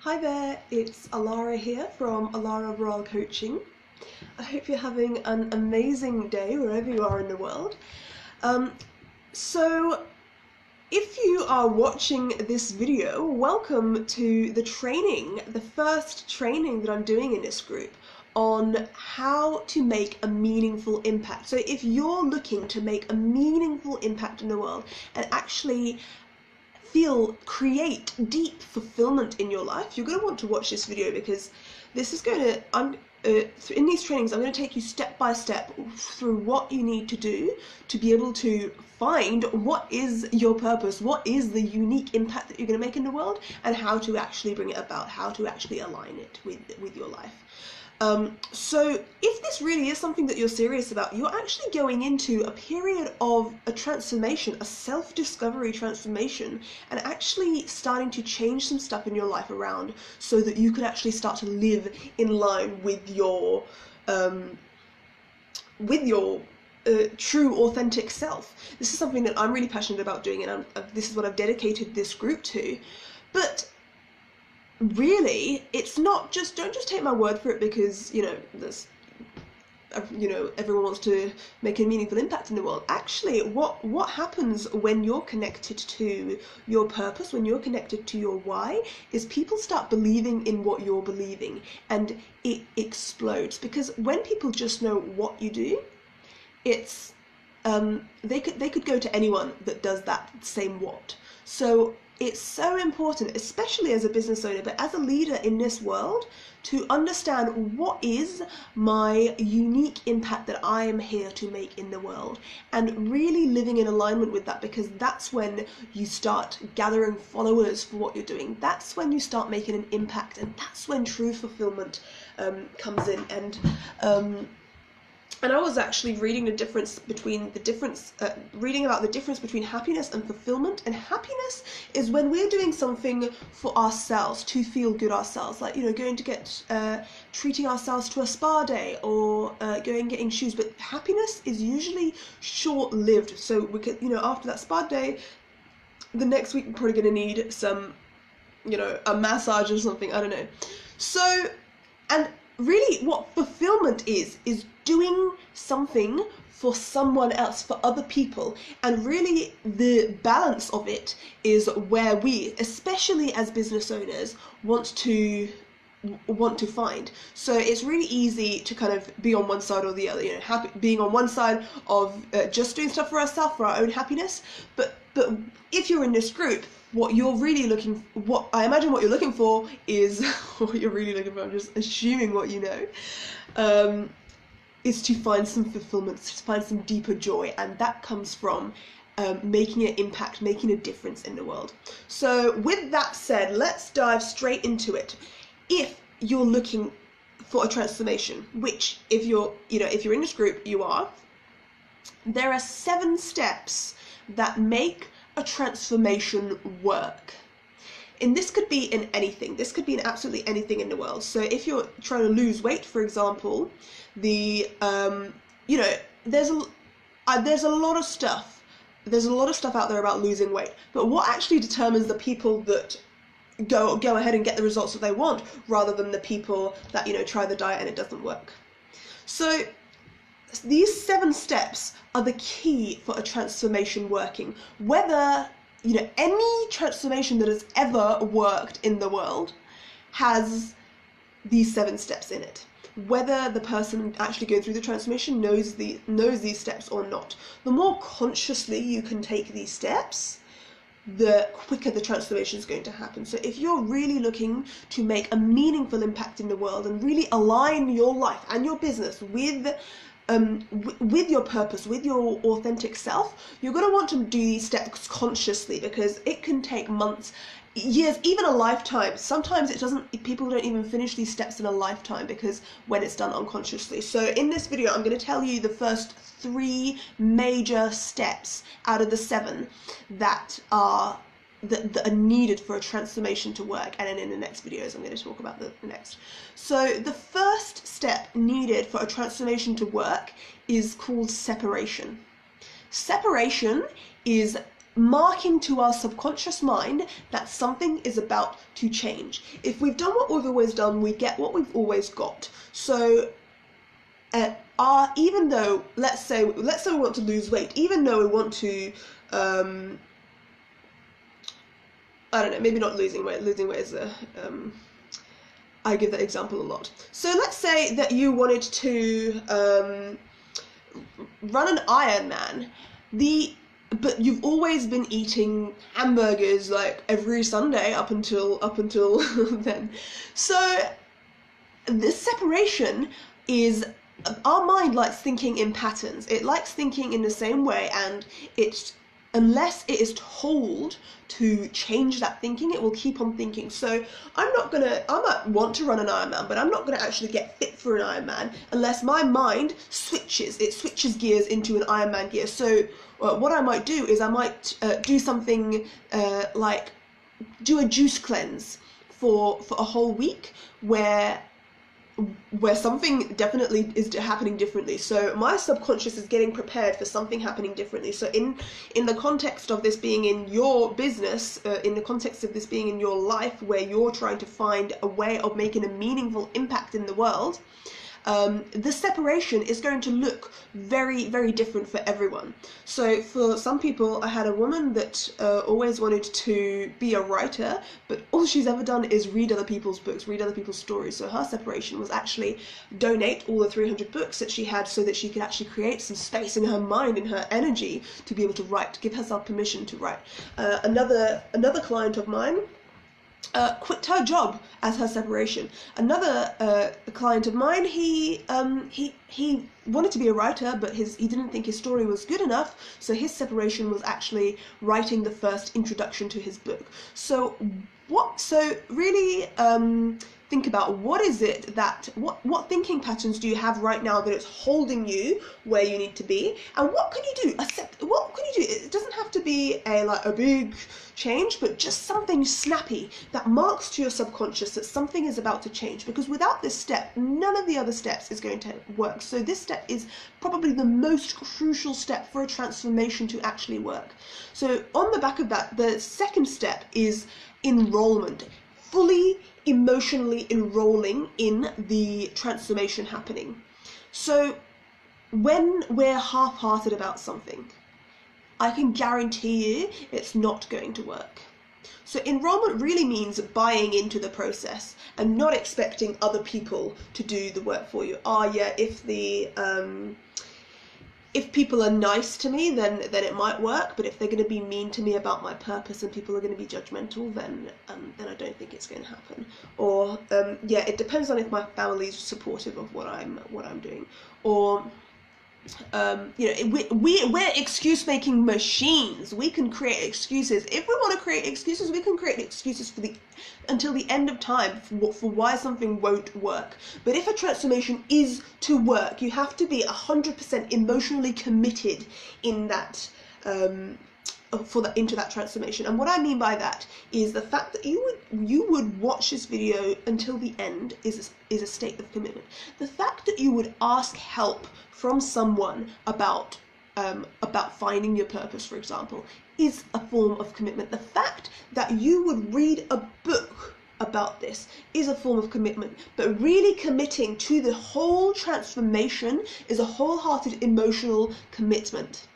Hi there, it's Alara here from Alara Royal Coaching. I hope you're having an amazing day wherever you are in the world. So if you are watching this video, welcome to the training, the first training that I'm doing in this group on how to make a meaningful impact. So if you're looking to make a meaningful impact in the world and actually create deep fulfillment in your life, you're going to want to watch this video, because this is going to, in these trainings, I'm going to take you step by step through what you need to do to be able to find what is your purpose, what is the unique impact that you're going to make in the world, and how to actually bring it about, how to actually align it with your life. So if this really is something that you're serious about, you're actually going into a period of a transformation, a self-discovery transformation, and actually starting to change some stuff in your life around so that you can actually start to live in line with your true, authentic self. This is something that I'm really passionate about doing, and this is what I've dedicated this group to. But really, it's not just, don't just take my word for it, because, everyone wants to make a meaningful impact in the world. Actually, what happens when you're connected to your purpose, when you're connected to your why, is people start believing in what you're believing, and it explodes. Because when people just know what you do, it's they could go to anyone that does that same what. So it's so important, especially as a business owner, but as a leader in this world, to understand what is my unique impact that I am here to make in the world, and really living in alignment with that, because that's when you start gathering followers for what you're doing. That's when you start making an impact, and that's when true fulfillment comes in. And I was actually reading reading about the difference between happiness and fulfillment. And happiness is when we're doing something for ourselves, to feel good ourselves, like, going to get, treating ourselves to a spa day, or getting shoes. But happiness is usually short-lived. So we could, after that spa day, the next week we're probably going to need some, a massage or something, I don't know. So, and really what fulfillment is doing something for someone else, for other people. And really the balance of it is where we, especially as business owners, want to find. So it's really easy to kind of be on one side or the other, being on one side of just doing stuff for ourselves, for our own happiness. But if you're in this group, what I imagine what you're looking for is, what you're really looking for, I'm just assuming what you know, is to find some fulfillment, to find some deeper joy, and that comes from making an impact, making a difference in the world. So with that said, let's dive straight into it. If you're looking for a transformation, which if you're in this group, you are, there are 7 steps that make a transformation work. And this could be in anything. This could be in absolutely anything in the world. So if you're trying to lose weight, for example, there's a lot of stuff. There's a lot of stuff out there about losing weight. But what actually determines the people that go ahead and get the results that they want, rather than the people that, try the diet and it doesn't work? So these 7 steps are the key for a transformation working. Whether, any transformation that has ever worked in the world has these 7 steps in it. Whether the person actually going through the transformation knows these steps or not. The more consciously you can take these steps, the quicker the transformation is going to happen. So if you're really looking to make a meaningful impact in the world and really align your life and your business with your purpose, with your authentic self, you're going to want to do these steps consciously, because it can take months, years, even a lifetime. Sometimes people don't even finish these steps in a lifetime, because when it's done unconsciously. So in this video, I'm going to tell you the first 3 major steps out of the 7 that are needed for a transformation to work, and then in the next videos I'm going to talk about the next. So the first step needed for a transformation to work is called separation. Separation is marking to our subconscious mind that something is about to change. If we've done what we've always done, we get what we've always got. So even though, let's say we want to lose weight, even though we want to, I don't know, maybe not losing weight is I give that example a lot. So let's say that you wanted to run an Ironman, but you've always been eating hamburgers like every Sunday up until then. So this separation is, our mind likes thinking in patterns. It likes thinking in the same way, and unless it is told to change that thinking, it will keep on thinking. So I might want to run an Ironman, but I'm not gonna actually get fit for an Ironman unless my mind switches gears into an Ironman gear. So what I might do is I might do something like do a juice cleanse for a whole week where something definitely is happening differently. So my subconscious is getting prepared for something happening differently. So in the context of this being in your business, in the context of this being in your life, where you're trying to find a way of making a meaningful impact in the world, the separation is going to look very, very different for everyone. So for some people, I had a woman that always wanted to be a writer, but all she's ever done is read other people's books, read other people's stories. So her separation was actually donate all the 300 books that she had so that she could actually create some space in her mind, in her energy, to be able to write, give herself permission to write. Another client of mine quit her job as her separation. Another client of mine, he wanted to be a writer, but he didn't think his story was good enough, so his separation was actually writing the first introduction to his book. So really think about what thinking patterns do you have right now that is holding you where you need to be, and what can you do? What can you do? It doesn't have to be a big change, but just something snappy that marks to your subconscious that something is about to change, because without this step, none of the other steps is going to work. So this step is probably the most crucial step for a transformation to actually work. So on the back of that, the second step is enrollment. Fully emotionally enrolling in the transformation happening. So when we're half-hearted about something, I can guarantee you it's not going to work. So enrollment really means buying into the process and not expecting other people to do the work for you. If people are nice to me, then it might work. But if they're going to be mean to me about my purpose and people are going to be judgmental, then I don't think it's going to happen. Or it depends on if my family's supportive of what I'm doing. Or we're excuse-making machines. We can create excuses. If we want to create excuses, we can create excuses until the end of time for why something won't work. But if a transformation is to work, you have to be 100% emotionally committed in that into that transformation. And what I mean by that is the fact that you would watch this video until the end is a state of commitment. The fact that you would ask help from someone about finding your purpose, for example, is a form of commitment. The fact that you would read a book about this is a form of commitment. But really committing to the whole transformation is a wholehearted emotional commitment.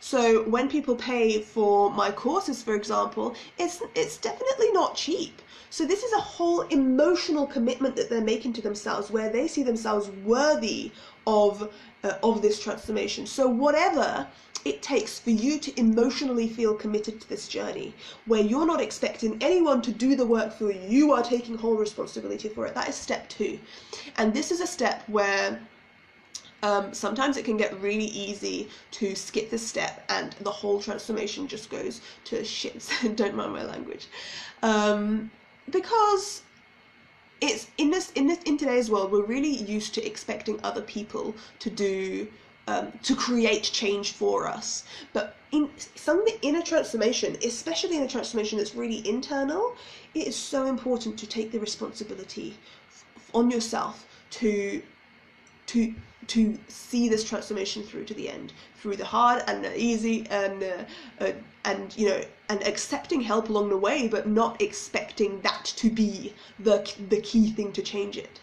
So when people pay for my courses, for example, it's definitely not cheap. So this is a whole emotional commitment that they're making to themselves, where they see themselves worthy of this transformation. So whatever it takes for you to emotionally feel committed to this journey, where you're not expecting anyone to do the work for you, you are taking whole responsibility for it. That is step 2. And this is a step where sometimes it can get really easy to skip this step and the whole transformation just goes to shit. Don't mind my language. Because it's in today's world, we're really used to expecting other people to create change for us. But in a transformation, especially in a transformation that's really internal, it is so important to take the responsibility on yourself to to see this transformation through to the end, through the hard and the easy, and you know, and accepting help along the way, but not expecting that to be the key thing to change it,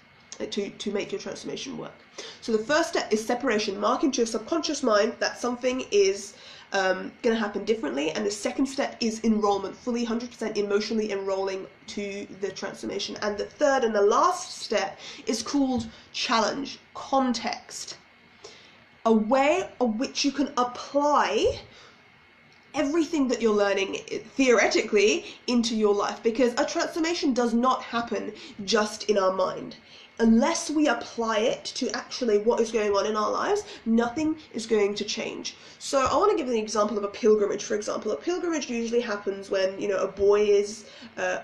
to make your transformation work. So the first step is separation. Mark into your subconscious mind that something is going to happen differently. And the second step is enrollment, fully 100% emotionally enrolling to the transformation. And the third and the last step is called challenge, context, a way of which you can apply everything that you're learning theoretically into your life, because a transformation does not happen just in our mind. Unless we apply it to actually what is going on in our lives, nothing is going to change. So I want to give an example of a pilgrimage, for example. A pilgrimage usually happens when, you know, a boy is,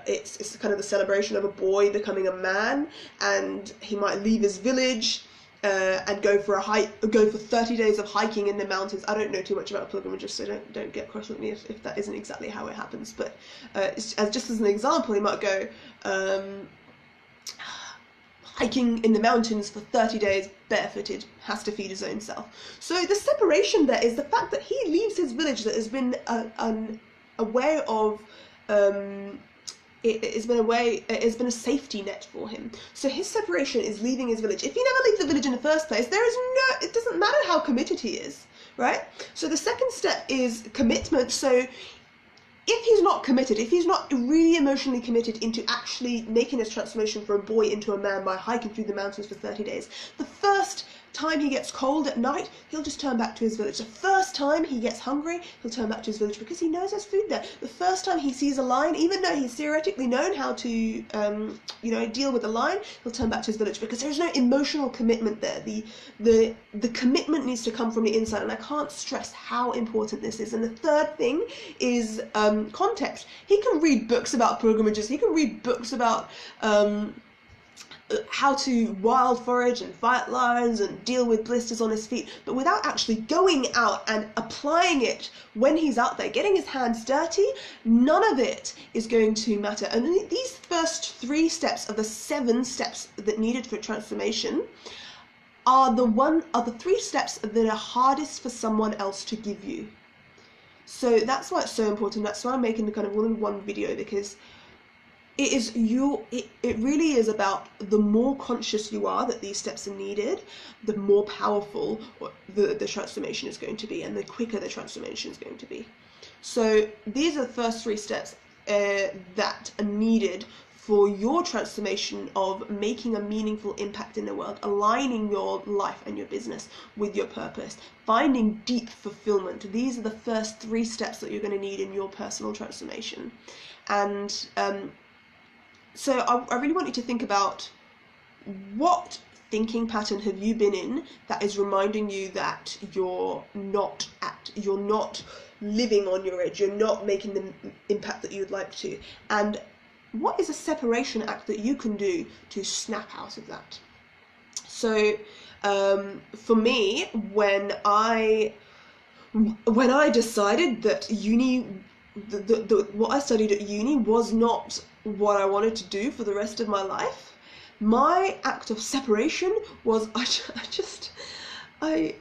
it's kind of the celebration of a boy becoming a man, and he might leave his village and go for 30 days of hiking in the mountains. I don't know too much about pilgrimages, so don't get cross with me if that isn't exactly how it happens. But just as an example, he might go hiking in the mountains for 30 days barefooted, has to feed his own self. So the separation there is the fact that he leaves his village that has been a way of it has been a safety net for him. So his separation is leaving his village. If he never leaves the village in the first place, it doesn't matter how committed he is, right? So the second step is commitment. So if he's not committed, if he's not really emotionally committed into actually making his transformation from a boy into a man by hiking through the mountains for 30 days, the first time he gets cold at night, he'll just turn back to his village. The first time he gets hungry, he'll turn back to his village because he knows there's food there. The first time he sees a lion, even though he's theoretically known how to, you know, deal with a lion, he'll turn back to his village because there's no emotional commitment there. The commitment needs to come from the inside, and I can't stress how important this is. And the third thing is context. He can read books about pilgrimages. He can read books about how to wild forage and fight lions and deal with blisters on his feet, but without actually going out and applying it when he's out there, getting his hands dirty, none of it is going to matter. And these first 3 steps of the 7 steps that needed for transformation are the 3 steps that are hardest for someone else to give you. So that's why it's so important. That's why I'm making the kind of all-in-one video, because it really is about the more conscious you are that these steps are needed, the more powerful the transformation is going to be, and the quicker the transformation is going to be. So these are the first 3 steps that are needed for your transformation of making a meaningful impact in the world, aligning your life and your business with your purpose, finding deep fulfillment. These are the first 3 steps that you're going to need in your personal transformation. And so I really want you to think about what thinking pattern have you been in that is reminding you that you're not living on your edge, you're not making the impact that you would like to, and what is a separation act that you can do to snap out of that. So for me, when I decided that what I studied at uni was not what I wanted to do for the rest of my life, my act of separation was I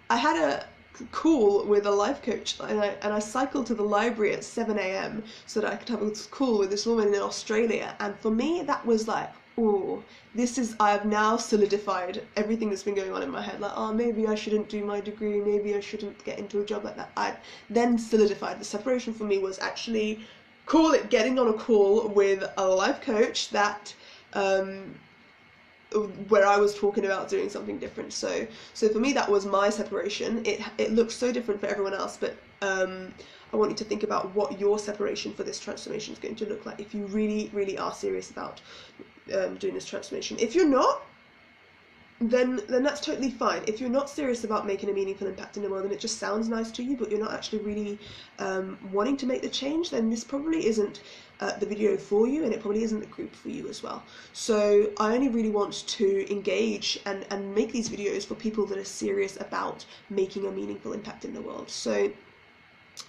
had a call with a life coach, and I cycled to the library at 7 a.m. so that I could have a call with this woman in Australia. And for me, that was like, oh, I have now solidified everything that's been going on in my head. Like, oh, maybe I shouldn't do my degree, maybe I shouldn't get into a job like that. I then solidified. The separation for me was actually getting on a call with a life coach that where I was talking about doing something different. So for me, that was my separation. It looks so different for everyone else, but I want you to think about what your separation for this transformation is going to look like if you really, really are serious about doing this transformation. If you're not, then that's totally fine. If you're not serious about making a meaningful impact in the world and it just sounds nice to you, but you're not actually really wanting to make the change, then this probably isn't the video for you, and it probably isn't the group for you as well. So I only really want to engage and make these videos for people that are serious about making a meaningful impact in the world. So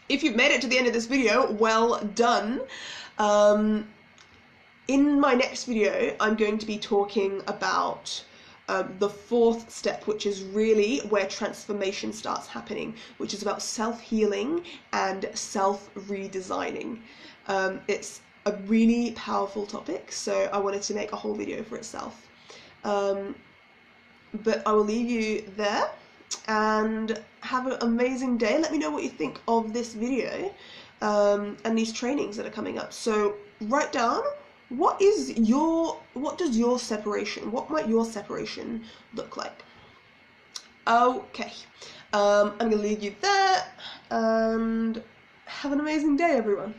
if you've made it to the end of this video, well done. In my next video, I'm going to be talking about the fourth step, which is really where transformation starts happening, which is about self-healing and self-redesigning. It's a really powerful topic, so I wanted to make a whole video for itself. But I will leave you there, and have an amazing day. Let me know what you think of this video and these trainings that are coming up. So write down, what does your separation, what might your separation look like? Okay, I'm gonna leave you there, and have an amazing day, everyone.